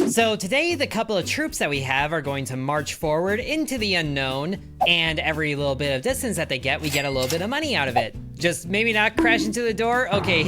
So today, the couple of troops that we have are going to march forward into the unknown, and every little bit of distance that they get, we get a little bit of money out of it. Just maybe not crash into the door. Okay,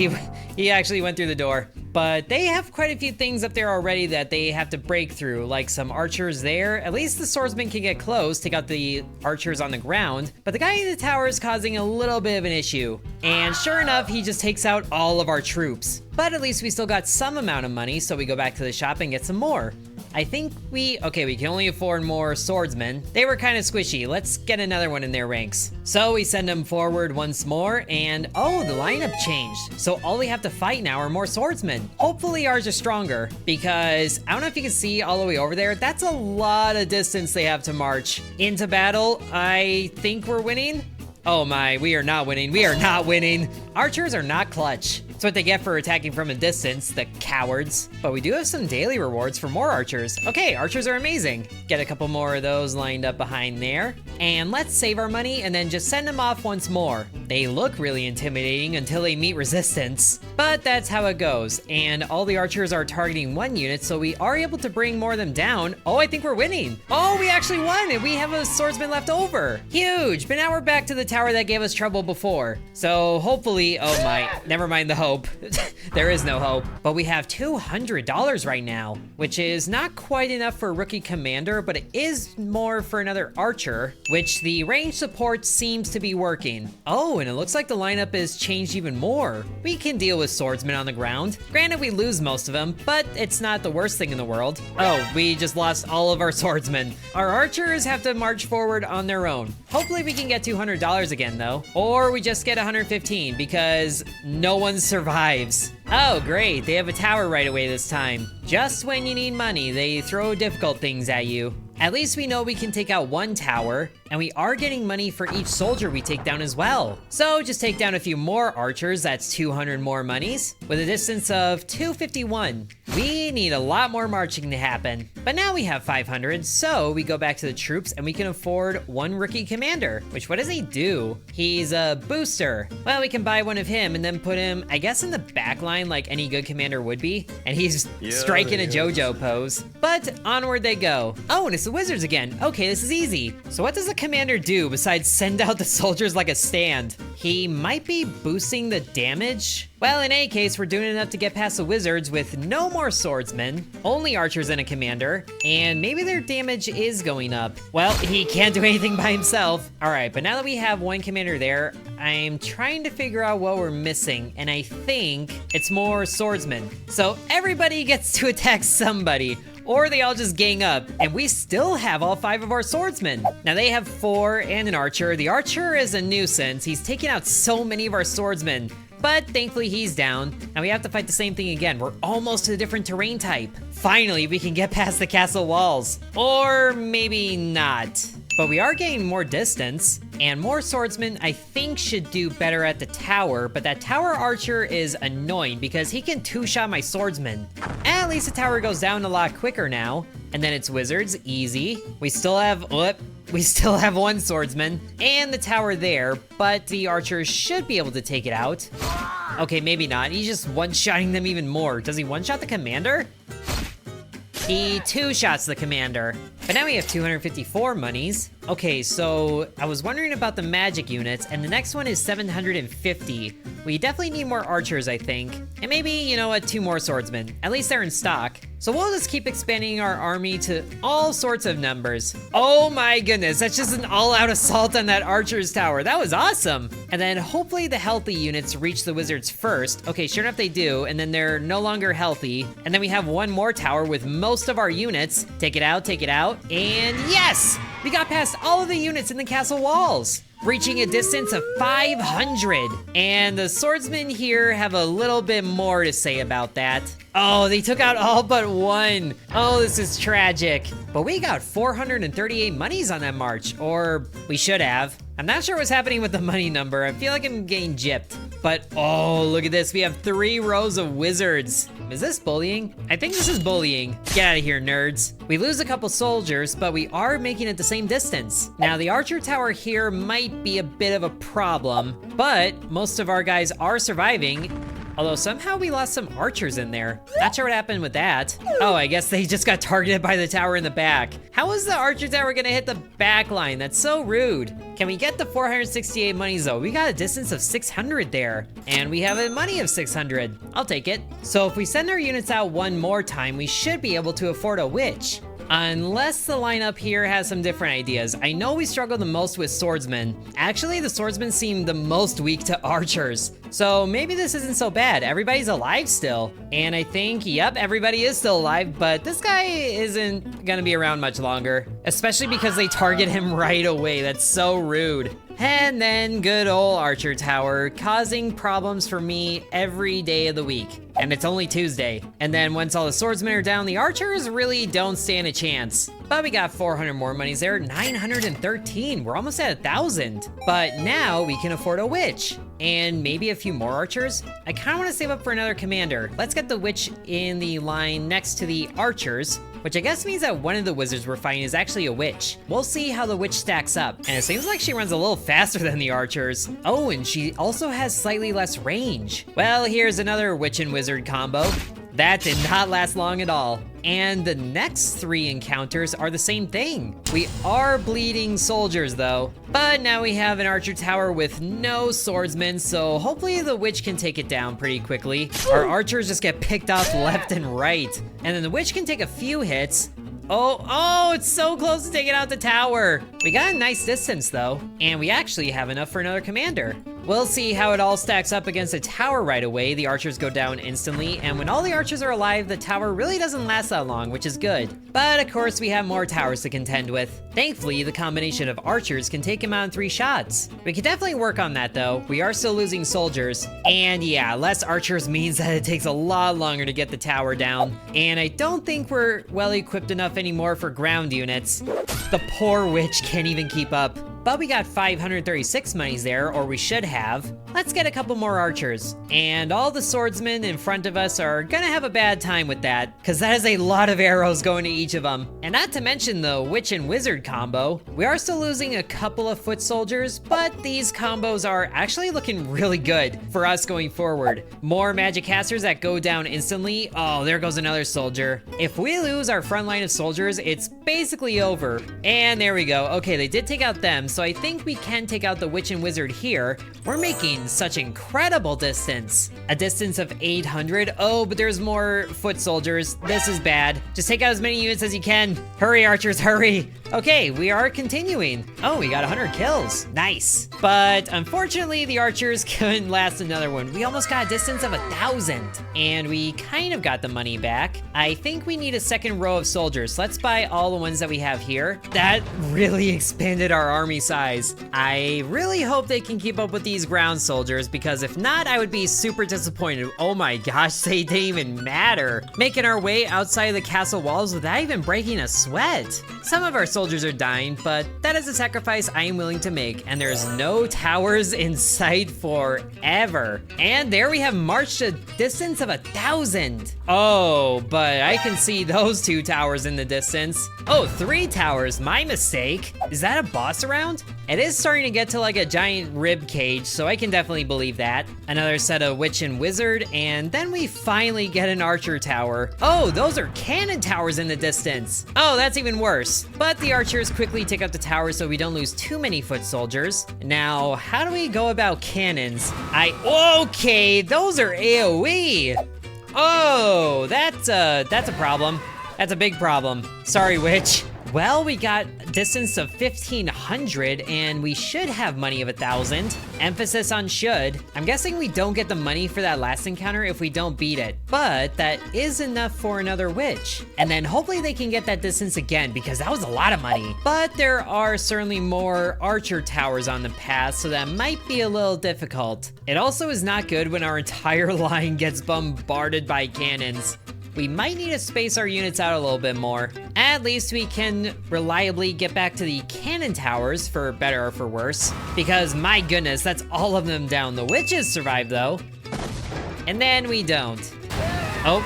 he actually went through the door. But they have quite a few things up there already that they have to break through, like some archers there. At least the swordsman can get close, take out the archers on the ground. But the guy in the tower is causing a little bit of an issue. And sure enough, he just takes out all of our troops. But at least we still got some amount of money, so we go back to the shop and get some more. I think we can only afford more swordsmen. They were kind of squishy. Let's get another one in their ranks. So we send them forward once more, and oh, the lineup changed. So all we have to fight now are more swordsmen. Hopefully ours are stronger, because I don't know if you can see all the way over there. That's a lot of distance they have to march into battle. I think we're winning. Oh my, we are not winning. We are not winning. Archers are not clutch. That's what they get for attacking from a distance, the cowards. But we do have some daily rewards for more archers. Okay, archers are amazing. Get a couple more of those lined up behind there. And let's save our money and then just send them off once more. They look really intimidating until they meet resistance. But that's how it goes. And all the archers are targeting one unit, so we are able to bring more of them down. Oh, I think we're winning. Oh, we actually won, and we have a swordsman left over. Huge, but now we're back to the tower that gave us trouble before. So hopefully, oh my, never mind the hope. There is no hope. But we have $200 right now, which is not quite enough for a rookie commander, but it is more for another archer, which the range support seems to be working. Oh, and it looks like the lineup is changed even more. We can deal with swordsmen on the ground. Granted, we lose most of them, but it's not the worst thing in the world. Oh, we just lost all of our swordsmen. Our archers have to march forward on their own. Hopefully we can get $200 again though, or we just get 115 because no one survives. Oh, great, they have a tower right away this time. Just when you need money, they throw difficult things at you. At least we know we can take out one tower, and we are getting money for each soldier we take down as well. So just take down a few more archers, that's 200 more monies, with a distance of 251. We need a lot more marching to happen, but now we have 500, so we go back to the troops and we can afford one rookie commander, which what does he do? He's a booster. Well, we can buy one of him and then put him, I guess, in the back line like any good commander would be, and he's striking a JoJo pose. But onward they go. Oh, and it's the wizards again. Okay, this is easy. So what does the commander do besides send out the soldiers like a stand? He might be boosting the damage? Well, in any case, we're doing enough to get past the wizards with no more swordsmen, only archers and a commander, and maybe their damage is going up. Well, he can't do anything by himself. All right, but now that we have one commander there, I'm trying to figure out what we're missing, and I think it's more swordsmen. So everybody gets to attack somebody, or they all just gang up, and we still have all 5 of our swordsmen. Now they have 4 and an archer. The archer is a nuisance. He's taking out so many of our swordsmen, but thankfully he's down. Now we have to fight the same thing again. We're almost to a different terrain type. Finally, we can get past the castle walls. Or maybe not. But we are getting more distance, and more swordsmen I think should do better at the tower, but that tower archer is annoying because he can two-shot my swordsman. At least the tower goes down a lot quicker now. And then it's wizards, easy. We still have one swordsman and the tower there, but the archers should be able to take it out. Okay, maybe not. He's just one-shotting them even more. Does he one-shot the commander? He two-shots the commander. But now we have 254 monies. Okay, so I was wondering about the magic units, and the next one is 750. We definitely need more archers, I think. And maybe, you know what, 2 more swordsmen. At least they're in stock. So we'll just keep expanding our army to all sorts of numbers. Oh my goodness, that's just an all-out assault on that archer's tower. That was awesome. And then hopefully the healthy units reach the wizards first. Okay, sure enough they do, and then they're no longer healthy. And then we have one more tower with most of our units. Take it out, and yes! We got past all of the units in the castle walls, reaching a distance of 500. And the swordsmen here have a little bit more to say about that. Oh, they took out all but one. Oh, this is tragic. But we got 438 monies on that march, or we should have. I'm not sure what's happening with the money number. I feel like I'm getting gypped. But oh, look at this. We have 3 rows of wizards. Is this bullying? I think this is bullying. Get out of here, nerds. We lose a couple soldiers, but we are making it the same distance. Now, the archer tower here might be a bit of a problem, but most of our guys are surviving. Although somehow we lost some archers in there. Not sure what happened with that. Oh, I guess they just got targeted by the tower in the back. How is the archer tower gonna hit the back line? That's so rude. Can we get the 468 monies though? We got a distance of 600 there. And we have a money of 600. I'll take it. So if we send our units out one more time, we should be able to afford a witch. Unless the lineup here has some different ideas. I know we struggle the most with swordsmen. Actually, the swordsmen seem the most weak to archers. So maybe this isn't so bad. Everybody's alive still. And I think, yep, everybody is still alive, but this guy isn't gonna be around much longer. Especially because they target him right away. That's so rude. And then good old Archer Tower, causing problems for me every day of the week. And it's only Tuesday. And then once all the swordsmen are down, the archers really don't stand a chance. But we got 400 more monies there, 913. We're almost at 1,000. But now we can afford a witch. And maybe a few more archers. I kind of want to save up for another commander. Let's get the witch in the line next to the archers, which I guess means that one of the wizards we're fighting is actually a witch. We'll see how the witch stacks up. And it seems like she runs a little faster than the archers. Oh, and she also has slightly less range. Well, here's another witch and wizard combo. That did not last long at all. And the next 3 encounters are the same thing. We are bleeding soldiers though, but now we have an archer tower with no swordsmen, so hopefully the witch can take it down pretty quickly. Our archers just get picked off left and right. And then the witch can take a few hits. Oh, it's so close to taking out the tower. We got a nice distance though, and we actually have enough for another commander. We'll see how it all stacks up against a tower right away. The archers go down instantly, and when all the archers are alive, the tower really doesn't last that long, which is good. But of course, we have more towers to contend with. Thankfully, the combination of archers can take him out in 3 shots. We could definitely work on that though. We are still losing soldiers. And yeah, less archers means that it takes a lot longer to get the tower down. And I don't think we're well equipped enough anymore for ground units. The poor witch can't even keep up. But we got 536 monies there, or we should have. Let's get a couple more archers. And all the swordsmen in front of us are gonna have a bad time with that, because that is a lot of arrows going to each of them. And not to mention the witch and wizard combo. We are still losing a couple of foot soldiers, but these combos are actually looking really good for us going forward. More magic casters that go down instantly. Oh, there goes another soldier. If we lose our front line of soldiers, it's basically over. And there we go. Okay, they did take out them, so I think we can take out the witch and wizard here. We're making such incredible distance. A distance of 800. Oh, but there's more foot soldiers. This is bad. Just take out as many units as you can. Hurry, archers, hurry. Okay, we are continuing. Oh, we got 100 kills. Nice. But unfortunately, the archers couldn't last another one. We almost got a distance of 1,000. And we kind of got the money back. I think we need a second row of soldiers. Let's buy all the ones that we have here. That really expanded our army size. I really hope they can keep up with these ground soldiers, because if not, I would be super disappointed. Oh my gosh, they didn't even matter. Making our way outside the castle walls without even breaking a sweat. Some of our soldiers are dying, but that is a sacrifice I am willing to make, and there's no towers in sight forever. And there we have marched a distance of 1,000. Oh, but I can see those 2 towers in the distance. Oh, 3 towers, my mistake. Is that a boss around? It is starting to get to like a giant rib cage, so I can definitely believe that. Another set of witch and wizard, and then we finally get an archer tower. Oh, those are cannon towers in the distance. Oh, that's even worse. But the archers quickly take up the tower so we don't lose too many foot soldiers. Now, how do we go about cannons? Okay, those are AoE. Oh, that's a problem. That's a big problem. Sorry, witch. Well, we got a distance of 1,500, and we should have money of 1,000. Emphasis on should. I'm guessing we don't get the money for that last encounter if we don't beat it, but that is enough for another witch. And then hopefully they can get that distance again, because that was a lot of money. But there are certainly more archer towers on the path, so that might be a little difficult. It also is not good when our entire line gets bombarded by cannons. We might need to space our units out a little bit more. At least we can reliably get back to the cannon towers, for better or for worse. Because my goodness, that's all of them down. The witches survive though. And then we don't. Oh,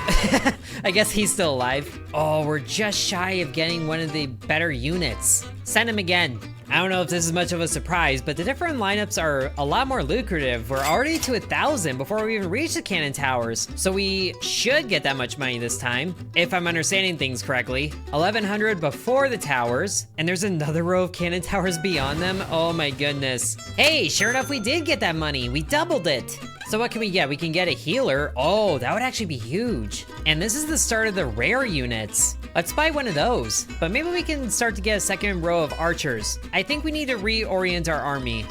I guess he's still alive. Oh, we're just shy of getting one of the better units. Send him again. I don't know if this is much of a surprise, but the different lineups are a lot more lucrative. We're already to 1,000 before we even reach the cannon towers. So we should get that much money this time, if I'm understanding things correctly. 1,100 before the towers, and there's another row of cannon towers beyond them. Oh my goodness. Hey, sure enough, we did get that money. We doubled it. So what can we get? We can get a healer. Oh, that would actually be huge. And this is the start of the rare units. Let's buy one of those. But maybe we can start to get a second row of archers. I think we need to reorient our army.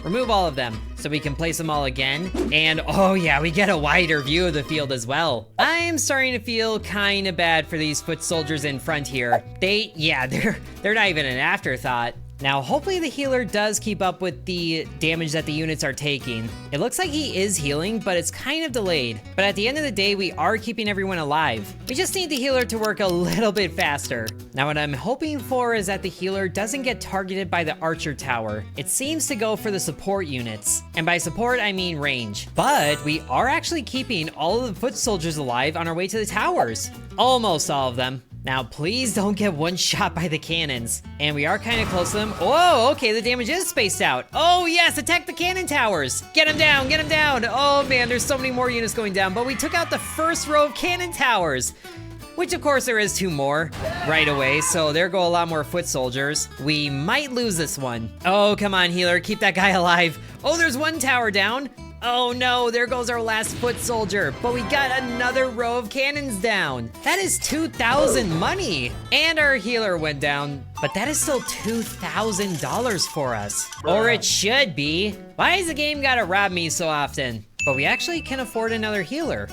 Remove all of them so we can place them all again. And oh yeah, we get a wider view of the field as well. I am starting to feel kind of bad for these foot soldiers in front here. They're not even an afterthought. Now, hopefully the healer does keep up with the damage that the units are taking. It looks like he is healing, but it's kind of delayed. But at the end of the day, we are keeping everyone alive. We just need the healer to work a little bit faster. Now, what I'm hoping for is that the healer doesn't get targeted by the archer tower. It seems to go for the support units. And by support, I mean range. But we are actually keeping all of the foot soldiers alive on our way to the towers. Almost all of them. Now, please don't get one shot by the cannons. And we are kind of close to them. Oh, okay, the damage is spaced out. Oh, yes, attack the cannon towers. Get them down, get them down. Oh, man, there's so many more units going down. But we took out the first row of cannon towers. Which, of course, there is 2 more right away. So there go a lot more foot soldiers. We might lose this one. Oh, come on, healer, keep that guy alive. Oh, there's 1 tower down. Oh no, there goes our last foot soldier, but we got another row of cannons down. That is 2,000 money. And our healer went down, but that is still $2,000 for us. Or it should be. Why has the game gotta rob me so often? But we actually can afford another healer.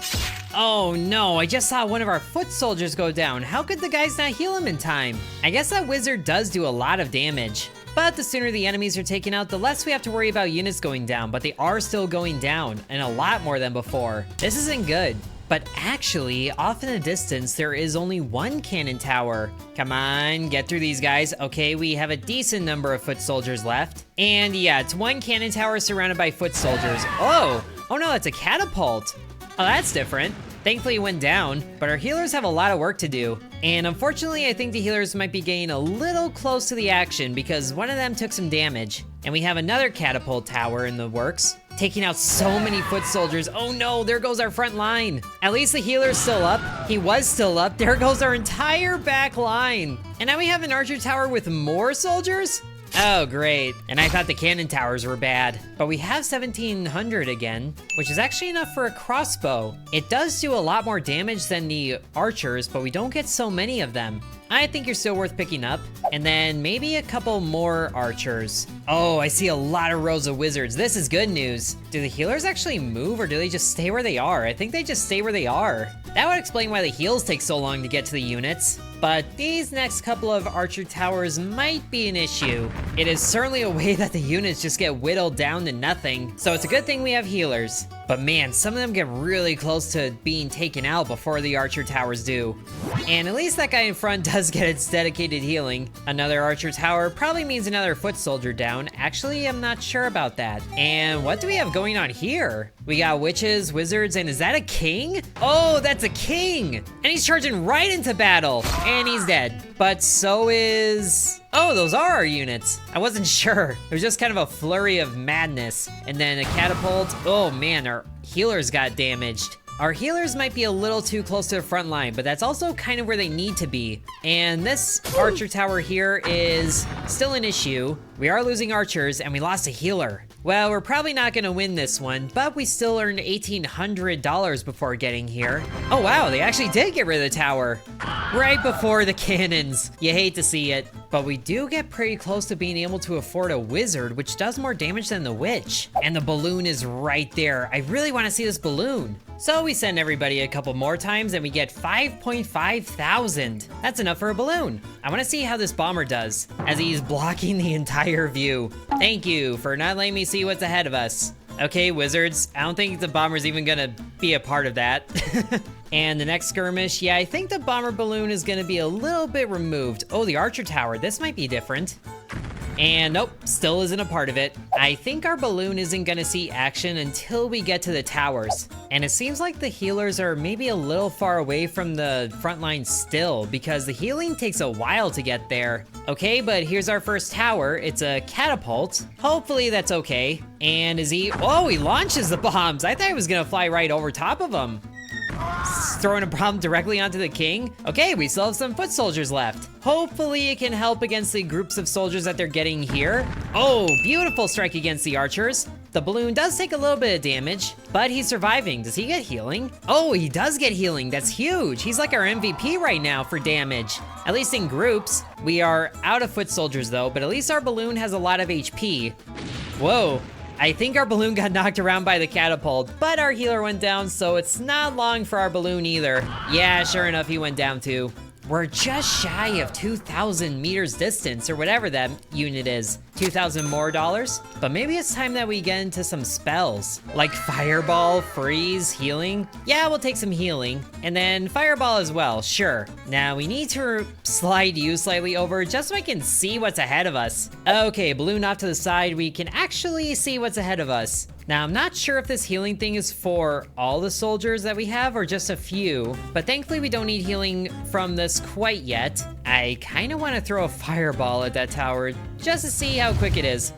Oh no, I just saw one of our foot soldiers go down. How could the guys not heal him in time? I guess that wizard does do a lot of damage. But the sooner the enemies are taken out, the less we have to worry about units going down, but they are still going down, and a lot more than before. This isn't good. But actually, off in the distance, there is only 1 cannon tower. Come on, get through these guys. Okay, we have a decent number of foot soldiers left. And yeah, it's 1 cannon tower surrounded by foot soldiers. Oh no, that's a catapult. Oh, that's different. Thankfully it went down, but our healers have a lot of work to do. And unfortunately, I think the healers might be getting a little close to the action because one of them took some damage. And we have another catapult tower in the works, taking out so many foot soldiers. Oh no, there goes our front line. At least the healer's still up. He was still up. There goes our entire back line. And now we have an archer tower with more soldiers? Oh, great. And I thought the cannon towers were bad. But we have 1,700 again, which is actually enough for a crossbow. It does do a lot more damage than the archers, but we don't get so many of them. I think you're still worth picking up. And then maybe a couple more archers. Oh, I see a lot of rows of wizards. This is good news. Do the healers actually move or do they just stay where they are? I think they just stay where they are. That would explain why the heals take so long to get to the units. But these next couple of archer towers might be an issue. It is certainly a way that the units just get whittled down to nothing. So it's a good thing we have healers. But man, some of them get really close to being taken out before the archer towers do. And at least that guy in front does get its dedicated healing. Another archer tower probably means another foot soldier down. Actually, I'm not sure about that. And what do we have going on here? We got witches, wizards, and is that a king? Oh, that's a king! And he's charging right into battle. And he's dead. But so is... Oh, those are our units. I wasn't sure. It was just kind of a flurry of madness. And then a catapult. Oh man, our healers got damaged. Our healers might be a little too close to the front line, but that's also kind of where they need to be. And this archer tower here is still an issue. We are losing archers and we lost a healer. Well, we're probably not gonna win this one, but we still earned $1,800 before getting here. Oh wow, they actually did get rid of the tower. Right before the cannons. You hate to see it. But we do get pretty close to being able to afford a wizard, which does more damage than the witch. And the balloon is right there. I really wanna see this balloon. So we send everybody a couple more times and we get 5.5 thousand. That's enough for a balloon. I wanna see how this bomber does as he's blocking the entire view. Thank you for not letting me see what's ahead of us. Okay, wizards, I don't think the bomber's even gonna be a part of that. And the next skirmish, yeah, I think the bomber balloon is gonna be a little bit removed. Oh, the archer tower, this might be different. And nope, still isn't a part of it. I think our balloon isn't gonna see action until we get to the towers. And it seems like the healers are maybe a little far away from the front line still, because the healing takes a while to get there. Okay, but here's our first tower. It's a catapult. Hopefully that's okay. And is he, oh, he launches the bombs. I thought he was gonna fly right over top of them. Throwing a bomb directly onto the king. Okay, we still have some foot soldiers left. Hopefully it can help against the groups of soldiers that they're getting here. Oh, beautiful strike against the archers. The balloon does take a little bit of damage, but he's surviving. Does he get healing? Oh, he does get healing. That's huge. He's like our MVP right now for damage, at least in groups. We are out of foot soldiers though, but at least our balloon has a lot of HP. Whoa. I think our balloon got knocked around by the catapult, but our healer went down, so it's not long for our balloon either. Yeah, sure enough, he went down too. We're just shy of 2,000 meters distance, or whatever that unit is. 2,000 more dollars? But maybe it's time that we get into some spells. Like Fireball, Freeze, Healing. Yeah, we'll take some healing. And then Fireball as well, sure. Now we need to slide you slightly over just so I can see what's ahead of us. Okay, balloon off to the side, we can actually see what's ahead of us. Now, I'm not sure if this healing thing is for all the soldiers that we have or just a few, but thankfully we don't need healing from this quite yet. I kind of want to throw a fireball at that tower just to see how quick it is.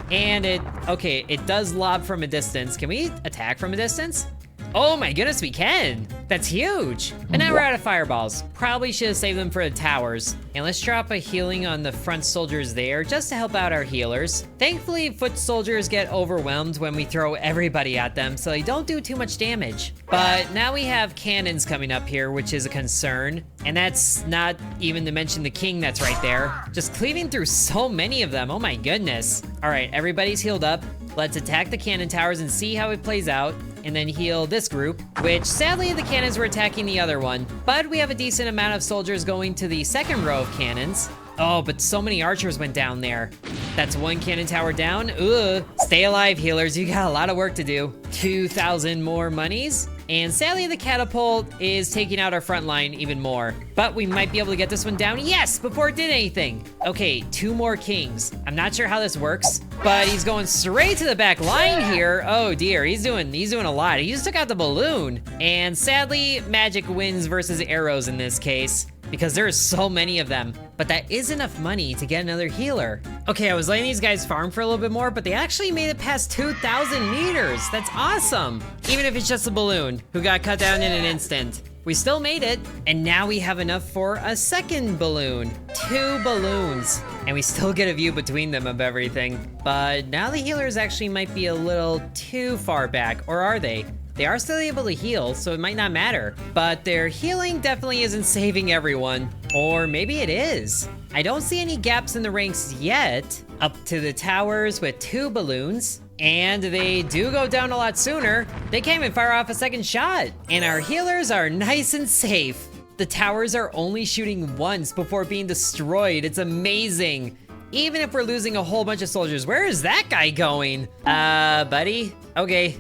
And okay, it does lob from a distance. Can we attack from a distance? Oh my goodness, we can. That's huge. But now we're out of fireballs. Probably should have saved them for the towers. And let's drop a healing on the front soldiers there just to help out our healers. Thankfully, foot soldiers get overwhelmed when we throw everybody at them, so they don't do too much damage. But now we have cannons coming up here, which is a concern. And that's not even to mention the king that's right there. Just cleaving through so many of them, oh my goodness. All right, everybody's healed up. Let's attack the cannon towers and see how it plays out, and then heal this group, which sadly the cannons were attacking the other one. But we have a decent amount of soldiers going to the second row of cannons. Oh, but so many archers went down there. That's one cannon tower down. Ugh. Stay alive, healers. You got a lot of work to do. 2,000 more monies. And sadly, the catapult is taking out our front line even more. But we might be able to get this one down. Yes, before it did anything. Okay, 2 more kings. I'm not sure how this works, but he's going straight to the back line here. Oh dear, he's doing a lot. He just took out the balloon. And sadly, magic wins versus arrows in this case, because there's so many of them. But that is enough money to get another healer. Okay, I was letting these guys farm for a little bit more, but they actually made it past 2,000 meters. That's awesome. Even if it's just a balloon who got cut down in an instant. We still made it, and now we have enough for a second balloon. 2 balloons, and we still get a view between them of everything. But now the healers actually might be a little too far back, or are they? They are still able to heal, so it might not matter. But their healing definitely isn't saving everyone. Or maybe it is. I don't see any gaps in the ranks yet. Up to the towers with 2 balloons. And they do go down a lot sooner. They can't even fire off a second shot. And our healers are nice and safe. The towers are only shooting once before being destroyed. It's amazing. Even if we're losing a whole bunch of soldiers. Where is that guy going? Buddy? Okay.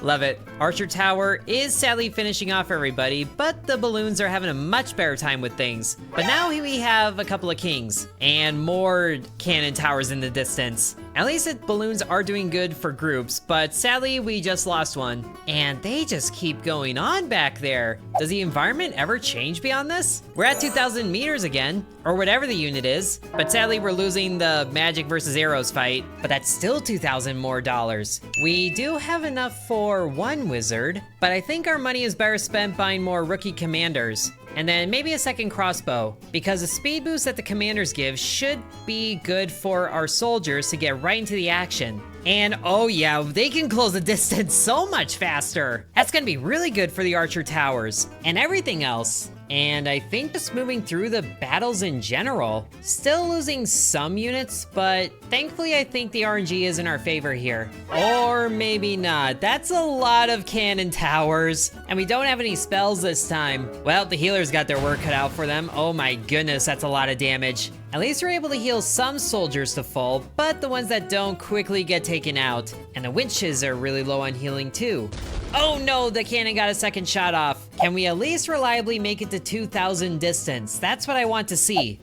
Love it. Archer Tower is sadly finishing off everybody, but the balloons are having a much better time with things. But now we have a couple of kings and more cannon towers in the distance. At least the balloons are doing good for groups, but sadly we just lost one. And they just keep going on back there. Does the environment ever change beyond this? We're at 2,000 meters again, or whatever the unit is. But sadly we're losing the magic versus arrows fight, but that's still 2,000 more dollars. We do have enough for 1 wizard, but I think our money is better spent buying more rookie commanders. And then maybe a second crossbow, because the speed boost that the commanders give should be good for our soldiers to get right into the action. And oh yeah, they can close the distance so much faster. That's gonna be really good for the archer towers and everything else. And I think just moving through the battles in general, still losing some units, but thankfully I think the RNG is in our favor here. Or maybe not. That's a lot of cannon towers, and we don't have any spells this time. Well, the healers got their work cut out for them. Oh my goodness, that's a lot of damage. At least we're able to heal some soldiers to full, but the ones that don't quickly get taken out. And the winches are really low on healing too. Oh no, the cannon got a second shot off. Can we at least reliably make it to 2,000 distance? That's what I want to see.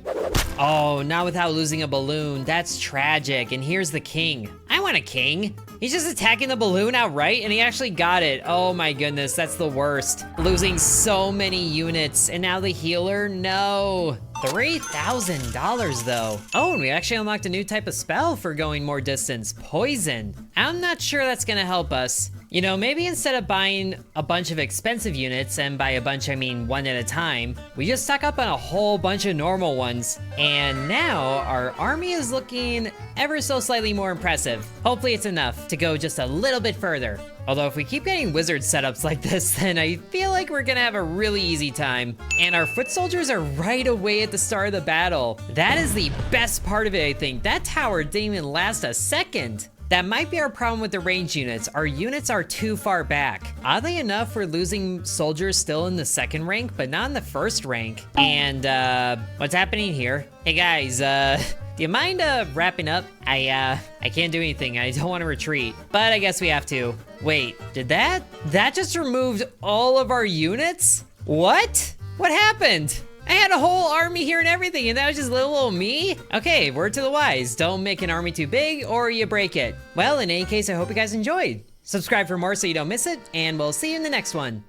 Oh, not without losing a balloon. That's tragic. And here's the king. I want a king. He's just attacking the balloon outright, and he actually got it. Oh my goodness, that's the worst. Losing so many units, and now the healer, no. $3,000 though. Oh, and we actually unlocked a new type of spell for going more distance, poison. I'm not sure that's gonna help us. You know, maybe instead of buying a bunch of expensive units, and by a bunch I mean one at a time, we just stock up on a whole bunch of normal ones. And now our army is looking ever so slightly more impressive. Hopefully it's enough to go just a little bit further. Although if we keep getting wizard setups like this, then I feel like we're gonna have a really easy time. And our foot soldiers are right away at the start of the battle. That is the best part of it, I think. That tower didn't even last a second. That might be our problem with the range units. Our units are too far back. Oddly enough, we're losing soldiers still in the second rank, but not in the first rank. And what's happening here? Hey guys, do you mind wrapping up? I can't do anything. I don't want to retreat, but I guess we have to. Wait, did that just removed all of our units? What happened? I had a whole army here and everything, and that was just little old me? Okay, word to the wise. Don't make an army too big or you break it. Well, in any case, I hope you guys enjoyed. Subscribe for more so you don't miss it, and we'll see you in the next one.